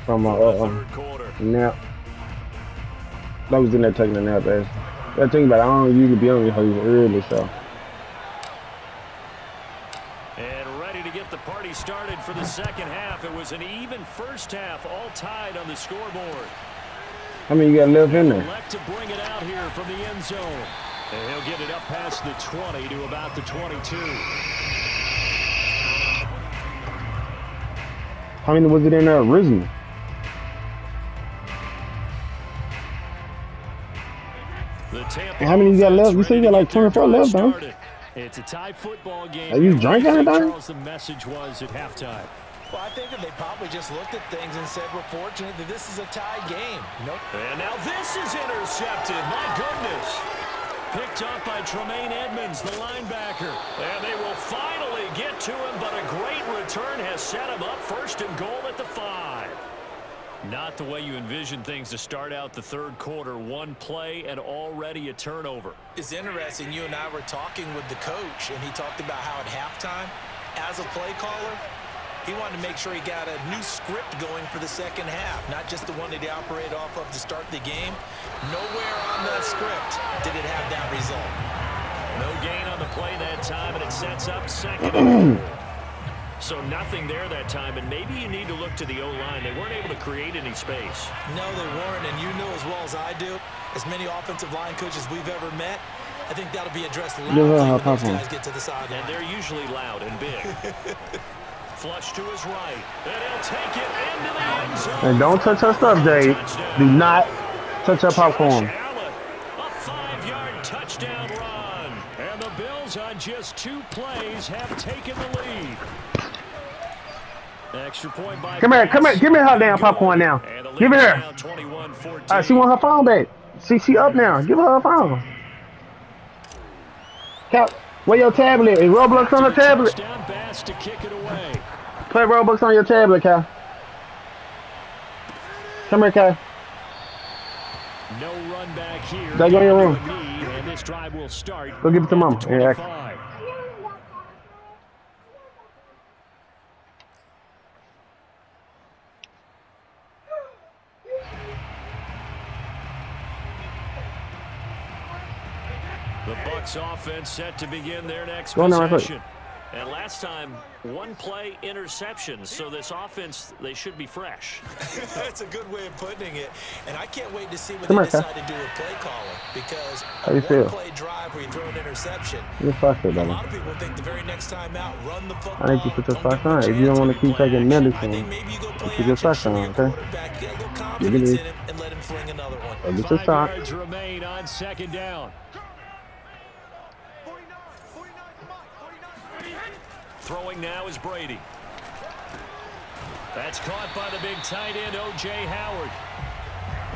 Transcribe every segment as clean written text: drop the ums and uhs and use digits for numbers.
from for the third quarter. nap. I was in there taking a nap, man. I think about it, I don't usually be on your hoes early, so. And ready to get the party started for the second half. It was an even first half, all tied on the scoreboard. How many you got left in there? Elect to bring it out here from the end zone. And he'll get it up past the 20 to about the 22. How many was it in there originally? And how many you got left? You said you got like 24 left, huh? It's a tie football game. Are you drinking anything? Charles, the message was at halftime. Well, I think that they probably just looked at things and said, we're fortunate that this is a tie game. Nope. And now this is intercepted. My goodness. Picked up by Tremaine Edmonds, the linebacker. And they will finally get to him, but a great return has set him up first and goal at the 5. Not the way you envision things to start out the third quarter. One play and already a turnover. It's interesting. You and I were talking with the coach, and he talked about how at halftime, as a play caller, he wanted to make sure he got a new script going for the second half, not just the one that he operated off of to start the game. Nowhere on that script did it have that result. No gain on the play that time, and it sets up second and goal. So nothing there that time, and maybe you need to look to the O-line. They weren't able to create any space. No, they weren't, and you know as well as I do, as many offensive line coaches we've ever met, I think that'll be addressed loudly when those guys get to the sideline. And they're usually loud and big. Flush to his right, and he'll take it into the end zone. And don't touch her stuff, Jay. Do not touch her popcorn. A 5-yard touchdown run. And the Bills on just 2 plays have taken the lead. Extra point by Come here. Give me her damn popcorn now. Give it her. All right, she want her phone back. She up now. Give her phone. Cap, where your tablet? Is Roblox on the tablet? To kick it away. Play Roblox on your tablet, Cal. Come here, Cal. No run back here. Go in your room. And this drive will start. Go give it to mom. Yeah. The Bucs offense set to begin their next possession. And last time, 1 play interception. So this offense, they should be fresh. That's a good way of putting it. And I can't wait to see what they decide to do with play caller. Because a 1-play drive where you throw an interception, a lot of people think the very next time out, run the football. I think you put your first on. If you don't want to keep taking medicine, put your first on, okay? Give it in and let him fling another one. Get your 5 shot. yards remain on second down. Throwing now is Brady. That's caught by the big tight end, O.J. Howard.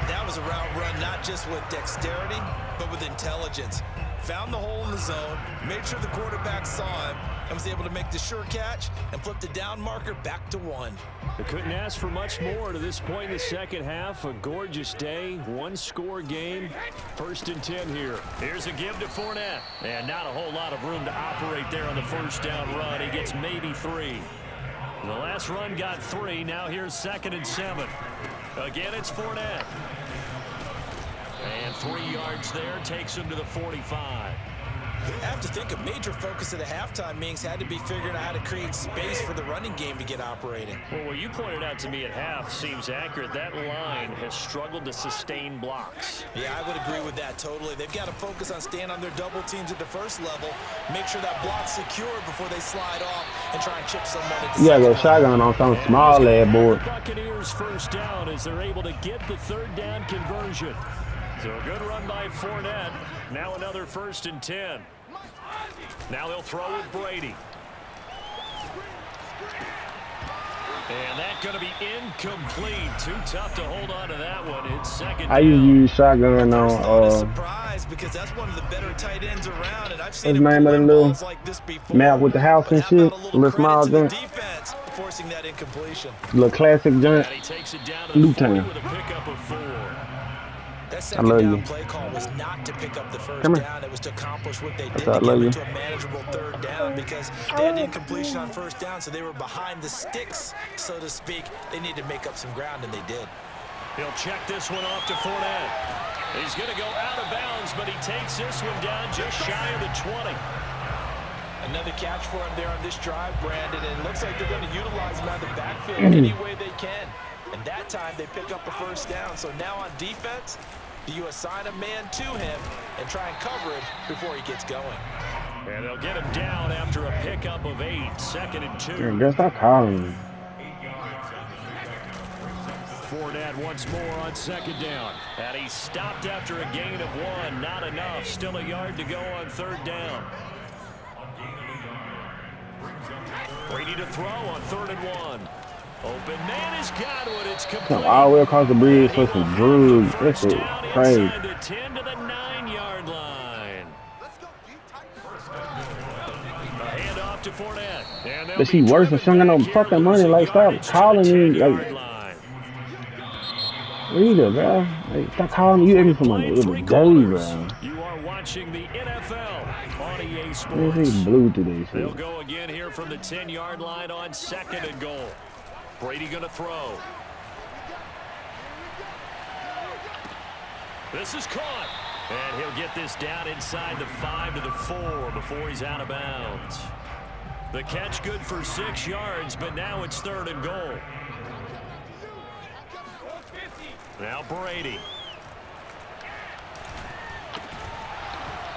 That was a route run not just with dexterity, but with intelligence. Found the hole in the zone, made sure the quarterback saw him, and was able to make the sure catch and flip the down marker back to 1. They couldn't ask for much more to this point in the second half. A gorgeous day, 1-score game. 1st and 10 here. Here's a give to Fournette. And not a whole lot of room to operate there on the first down run. He gets maybe 3. The last run got 3. Now here's 2nd and 7. Again, it's Fournette. And 3 yards there takes him to the 45. I have to think a major focus of the halftime meetings had to be figuring out how to create space for the running game to get operating. Well, what you pointed out to me at half seems accurate. That line has struggled to sustain blocks. Yeah, I would agree with that totally. They've got to focus on staying on their double teams at the first level, make sure that block's secure before they slide off and try and chip someone at the go shotgun on some small lad board. Buccaneers first down as they're able to get the 3rd down conversion. So a good run by Fournette. Now another 1st and 10. Now they'll throw with Brady. And that's going to be incomplete. Too tough to hold on to that one. It's 2nd down. I use shotgun on surprise because that's one of the better tight ends around, and I've seen him play balls like this before. Map with the house and shit. Little small joint. Forcing that incompletion. Little classic joint. He takes it down to Blue the 40 time. with a pickup of 4. That I second love down you. play call was not to pick up the first Come here. down. It was to accomplish what they That's did why I to get love them you. to a manageable third down because they had the incompletion on first down, so they were behind the sticks, so to speak. They needed to make up some ground, and they did. He'll check this one off to Fournette. He's going to go out of bounds, but he takes this one down just shy of the 20. Another catch for him there on this drive, Brandon, and it looks like they're going to utilize him out of the backfield any way they can. And that time, they pick up a first down. So now on defense, you assign a man to him and try and cover him before he gets going. And they'll get him down after a pickup of 8, 2nd and 2. Yeah, girl, stop calling me. Fournette once more on 2nd down. And he's stopped after a gain of 1. Not enough. Still a yard to go on 3rd down. Brady to throw on 3rd and 1. Open man has got one. It's complete. Come all the way across the bridge for some drugs. That's it. Crazy. Inside the 10 to the 9-yard line. A handoff to Fournette. But she worse than she ain't got no fucking money. Like, stop calling me. Like, read it, bro. Like, stop calling me. You ask me for money every day, bro. You are watching the NFL on EA Sports. He blew through this shit. They'll go again here from the 10-yard line on 2nd and goal. Brady going to throw. This is caught. And he'll get this down inside the 5 to the 4 before he's out of bounds. The catch good for 6 yards, but now it's 3rd and goal. Now Brady.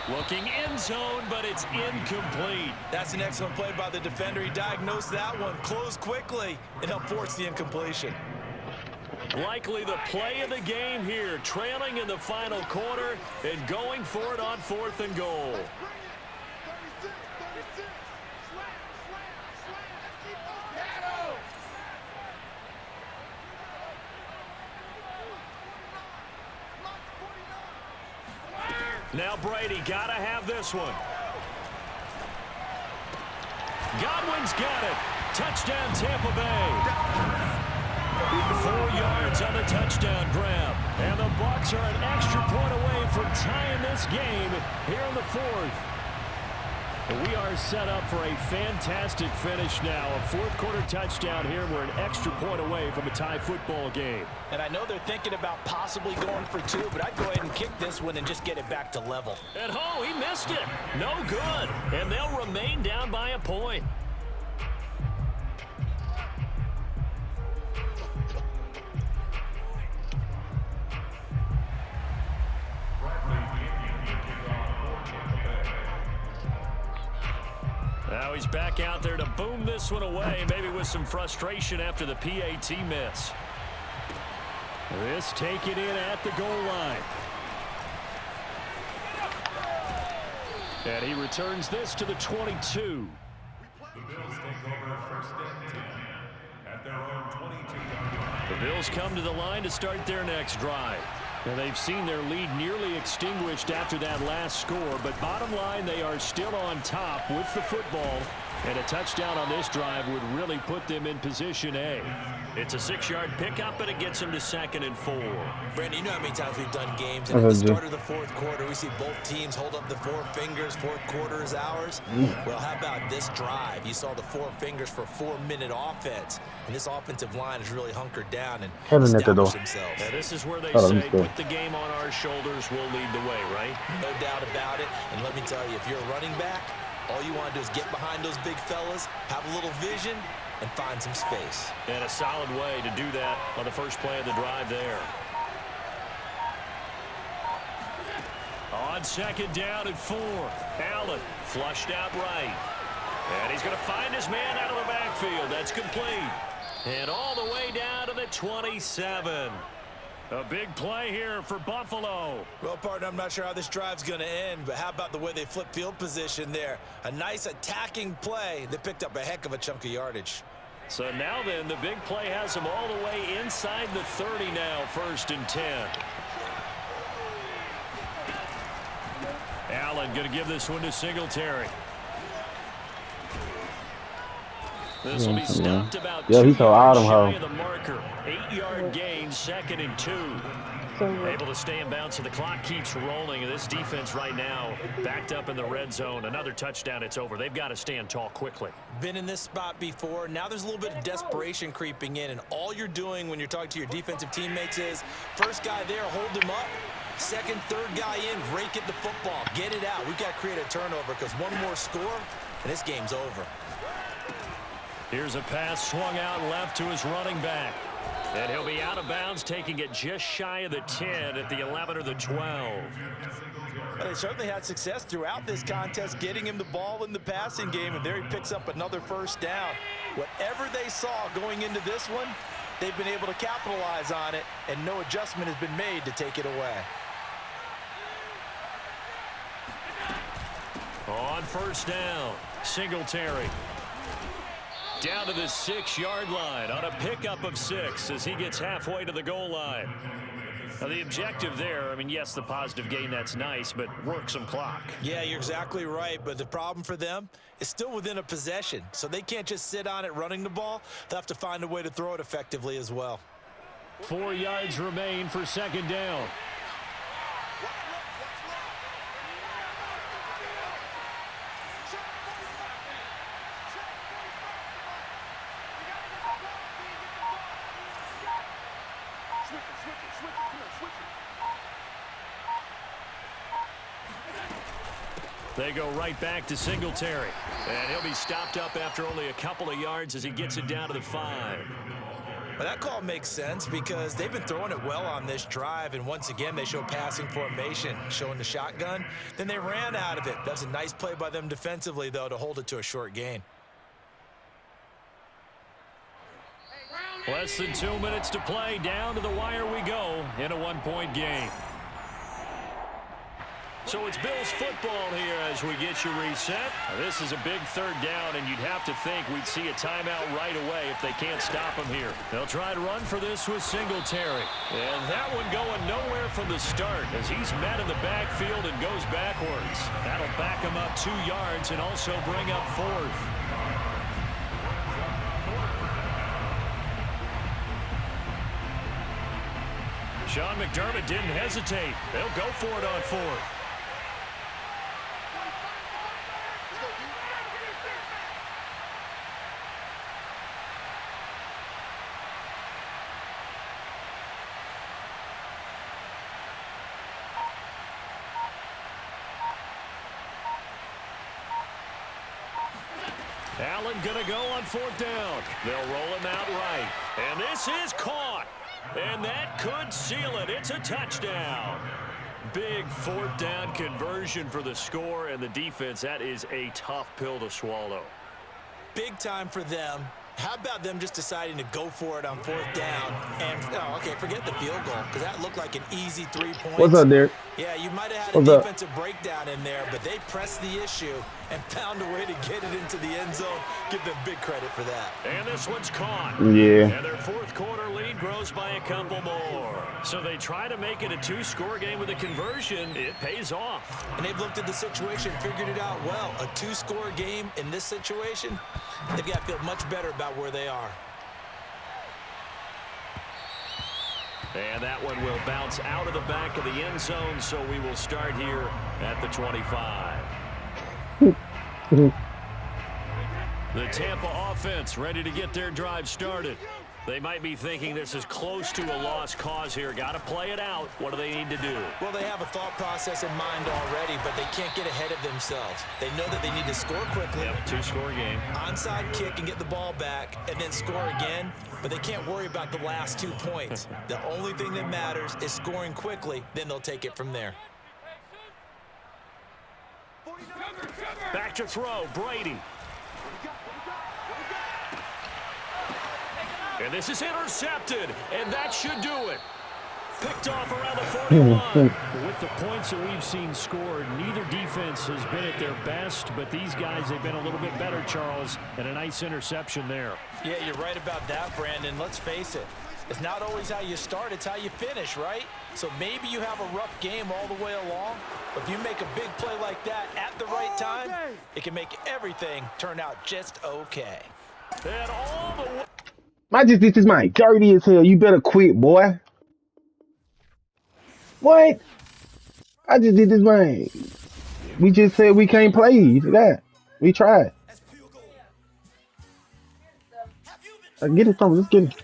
Looking end zone, but it's incomplete. That's an excellent play by the defender. He diagnosed that one, closed quickly, and helped force the incompletion. Likely the play of the game here, trailing in the final quarter and going for it on 4th and goal. Now Brady got to have this one. Godwin's got it. Touchdown Tampa Bay. 4 yards on the touchdown grab. And the Bucs are an extra point away from tying this game here in the 4th. We are set up for a fantastic finish now. A 4th quarter touchdown here. We're an extra point away from a tie football game. And I know they're thinking about possibly going for 2, but I'd go ahead and kick this one and just get it back to level. And oh, he missed it. No good. And they'll remain down by a point. Now he's back out there to boom this one away, maybe with some frustration after the PAT miss. This taken in at the goal line. And he returns this to the 22. The Bills take over 1st and 10 at their own 22-yard line. The Bills come to the line to start their next drive. And they've seen their lead nearly extinguished after that last score. But bottom line, they are still on top with the football. And a touchdown on this drive would really put them in position A. It's a 6-yard pickup, and it gets them to 2nd and 4. Brandon, you know how many times we've done games, and at the start of the 4th quarter, we see both teams hold up the 4 fingers, 4th quarter is ours. Well, how about this drive? You saw the 4 fingers for 4-minute offense, and this offensive line is really hunkered down and established themselves. Now, this is where they say, put the game on our shoulders, we'll lead the way, right? No doubt about it, and let me tell you, if you're a running back, all you want to do is get behind those big fellas, have a little vision, and find some space. And a solid way to do that on the first play of the drive there. On 2nd down and 4. Allen flushed out right. And he's going to find his man out of the backfield. That's complete. And all the way down to the 27. A big play here for Buffalo. Well, partner, I'm not sure how this drive's going to end, but how about the way they flip field position there? A nice attacking play that picked up a heck of a chunk of yardage. So now then, the big play has them all the way inside the 30 now, 1st and 10. Allen going to give this one to Singletary. This will be stopped about Yeah, 2 he's so yards autumn shy hoe. of the marker. 8-yard gain, 2nd and 2. Able to stay in bounds, so the clock keeps rolling. And this defense right now backed up in the red zone. Another touchdown, it's over. They've got to stand tall quickly. Been in this spot before. Now there's a little bit of desperation creeping in, and all you're doing when you're talking to your defensive teammates is first guy there, hold him up. Second, third guy in, rake at the football. Get it out. We've got to create a turnover because one more score, and this game's over. Here's a pass swung out left to his running back. And he'll be out of bounds, taking it just shy of the 10 at the 11 or the 12. Well, they certainly had success throughout this contest, getting him the ball in the passing game, and there he picks up another first down. Whatever they saw going into this one, they've been able to capitalize on it, and no adjustment has been made to take it away. On first down, Singletary. Down to the 6-yard line on a pickup of 6 as he gets halfway to the goal line. Now the objective there, I mean, yes, the positive gain, that's nice, but work some clock. Yeah, you're exactly right, but the problem for them is still within a possession, so they can't just sit on it running the ball. They'll have to find a way to throw it effectively as well. 4 yards remain for 2nd down. They go right back to Singletary. And he'll be stopped up after only a couple of yards as he gets it down to the 5. Well, that call makes sense because they've been throwing it well on this drive, and once again they show passing formation, showing the shotgun. Then they ran out of it. That's a nice play by them defensively, though, to hold it to a short gain. Less than 2 minutes to play. Down to the wire we go in a 1-point game. So it's Bills football here as we get you reset. This is a big 3rd down, and you'd have to think we'd see a timeout right away if they can't stop him here. They'll try to run for this with Singletary. And that one going nowhere from the start as he's met in the backfield and goes backwards. That'll back him up 2 yards and also bring up 4th. Sean McDermott didn't hesitate. They'll go for it on 4th. Allen gonna go on 4th down. They'll roll him out right. And this is caught. And that could seal it. It's a touchdown. Big 4th down conversion for the score, and the defense, that is a tough pill to swallow. Big time for them. How about them just deciding to go for it on 4th down? And, oh, okay, forget the field goal, because that looked like an easy 3 points. What's up, Derek? Yeah, you might have had What's a up? defensive breakdown in there, but they pressed the issue and found a way to get it into the end zone. Give them big credit for that. And this one's caught. Yeah. And their 4th quarter lead grows by a couple more. So they try to make it a 2-score game with a conversion. It pays off. And they've looked at the situation, figured it out well. A 2-score game in this situation, they've got to feel much better about where they are. And that one will bounce out of the back of the end zone, so we will start here at the 25. The Tampa offense ready to get their drive started. They might be thinking this is close to a lost cause here. Got to play it out. What do they need to do? Well, they have a thought process in mind already, but they can't get ahead of themselves. They know that they need to score quickly. Yep, 2-score game. Onside kick and get the ball back and then score again, but they can't worry about the last 2 points. The only thing that matters is scoring quickly, then they'll take it from there. Back to throw, Brady. And this is intercepted, and that should do it. Picked off around the 41. With the points that we've seen scored, neither defense has been at their best, but these guys, they've been a little bit better, Charles, and a nice interception there. Yeah, you're right about that, Brandon. Let's face it. It's not always how you start, it's how you finish, right? So maybe you have a rough game all the way along, but if you make a big play like that at the right time, it can make everything turn out just okay. And all the way. I just did this mic dirty as hell. You better quit, boy. What? I just did this mic. We just said we can't play. You forgot. We tried. Get it from. Let's get it.